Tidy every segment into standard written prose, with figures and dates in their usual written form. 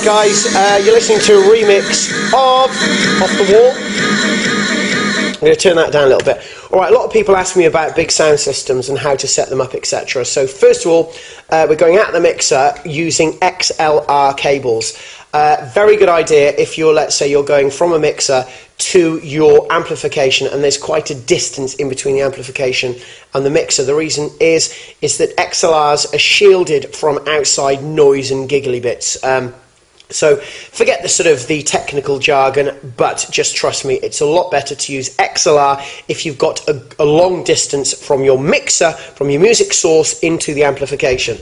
guys, you're listening to a remix of Off the Wall. I'm going to turn that down a little bit. Alright, a lot of people ask me about big sound systems and how to set them up, etc. So first of all, we're going at the mixer using XLR cables. Very good idea if you're, let's say, you're going from a mixer to your amplification and there's quite a distance in between the amplification and the mixer. The reason is that XLRs are shielded from outside noise and giggly bits. So forget the sort of the technical jargon, but just trust me, it's a lot better to use XLR if you've got a long distance from your mixer, from your music source into the amplification.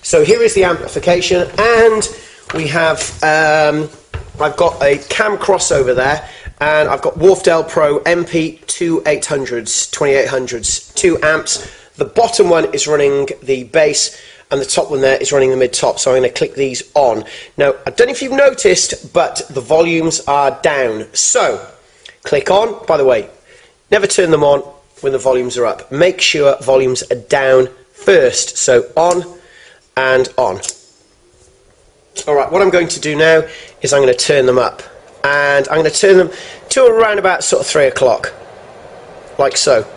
So here is the amplification, and we have, I've got a cam crossover there, and I've got Wharfedale Pro MP2800s, 2800s, 2 amps. The bottom one is running the bass, and the top one there is running the mid-top, so I'm going to click these on. Now, I don't know if you've noticed, but the volumes are down. So, click on. By the way, never turn them on when the volumes are up. Make sure volumes are down first. So, on and on. Alright, what I'm going to do now is I'm going to turn them up. And I'm going to turn them to around about sort of 3 o'clock. Like so.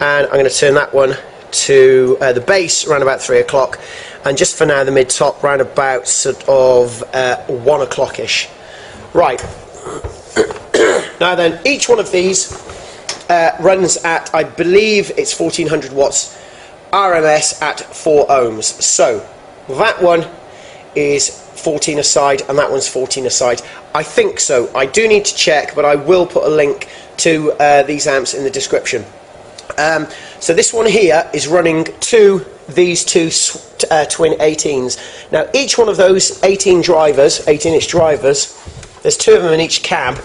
And I'm going to turn that one to the bass around about 3 o'clock, and just for now the mid-top round about sort of 1 o'clock-ish. Right. Now then, each one of these runs at, I believe it's 1400 watts RMS at 4 ohms. So that one is 14 a side and that one's 14 a side. I think so. I do need to check, but I will put a link to these amps in the description. So this one here is running to these two twin 18s. Now each one of those 18-inch drivers, there's 2 of them in each cab,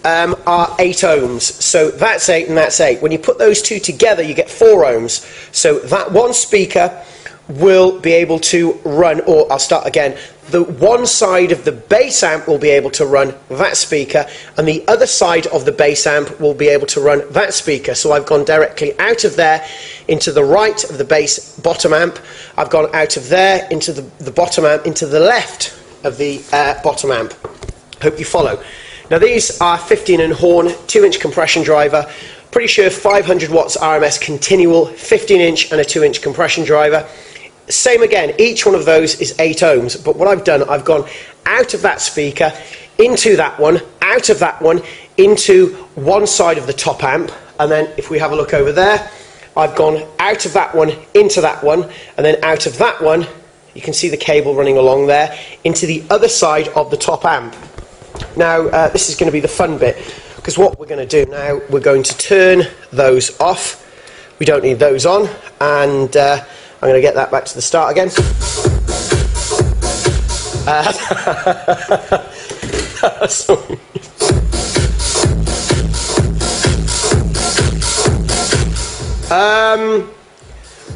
are 8 ohms. So that's 8 and that's 8. When you put those two together you get 4 ohms. So that one speaker will be able to run, or I'll start again, the one side of the bass amp will be able to run that speaker, and the other side of the bass amp will be able to run that speaker. So I've gone directly out of there into the right of the bass bottom amp. I've gone out of there into the bottom amp, into the left of the bottom amp. Hope you follow. Now these are 15 and horn, 2-inch compression driver. Pretty sure 500 watts RMS continual, 15-inch and a 2-inch compression driver. Same again, each one of those is 8 ohms, but what I've done, I've gone out of that speaker, into that one, out of that one, into one side of the top amp, and then if we have a look over there, I've gone out of that one, into that one, and then out of that one, you can see the cable running along there, into the other side of the top amp. Now, this is going to be the fun bit, because what we're going to do now, we're going to turn those off. We don't need those on, and I'm going to get that back to the start again.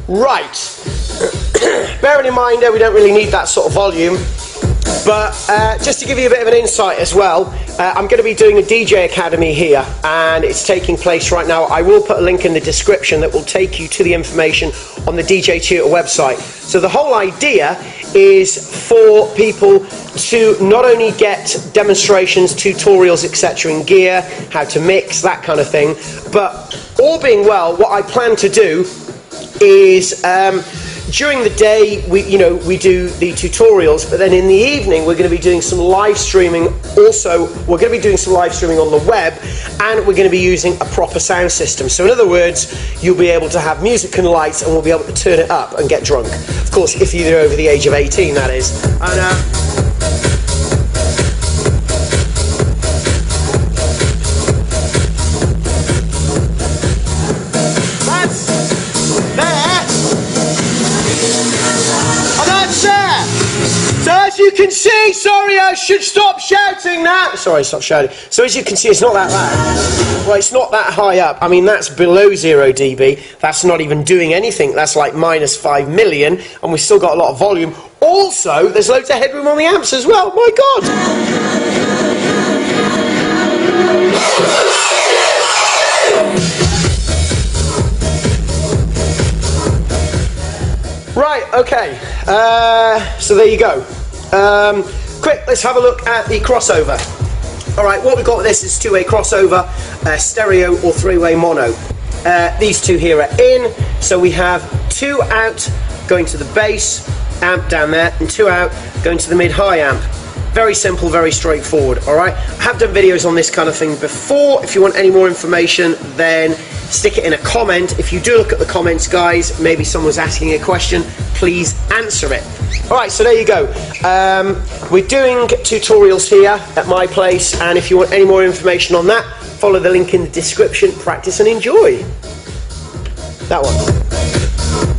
Right. Bearing in mind we don't really need that sort of volume, but just to give you a bit of an insight as well, I'm going to be doing a DJ Academy here, and it's taking place right now. I will put a link in the description that will take you to the information on the DJ Tutor website. So the whole idea is for people to not only get demonstrations, tutorials, etc. in gear, how to mix, that kind of thing, but all being well, what I plan to do is during the day we do the tutorials, but then in the evening we're going to be doing some live streaming. Also, we're going to be doing some live streaming on the web, and we're going to be using a proper sound system. So in other words, you'll be able to have music and lights, and we'll be able to turn it up and get drunk. Of course, if you're over the age of 18, that is. And you can see, sorry, I should stop shouting now. Sorry, stop shouting. So as you can see, it's not that loud. Well, it's not that high up. I mean, that's below 0 dB. That's not even doing anything. That's like minus 5 million, and we've still got a lot of volume. Also, there's loads of headroom on the amps as well. My God. Right, okay. So there you go. quick, let's have a look at the crossover. Alright, what we've got with this is two-way crossover, stereo or three-way mono. These two here are in, so we have two out going to the bass amp down there, and two out going to the mid-high amp. Very simple, very straightforward, alright? I have done videos on this kind of thing before. If you want any more information, then stick it in a comment. If you do look at the comments, guys, maybe someone's asking a question, please answer it. Alright, so there you go. We're doing tutorials here at my place, and if you want any more information on that, follow the link in the description. Practice and enjoy. That one.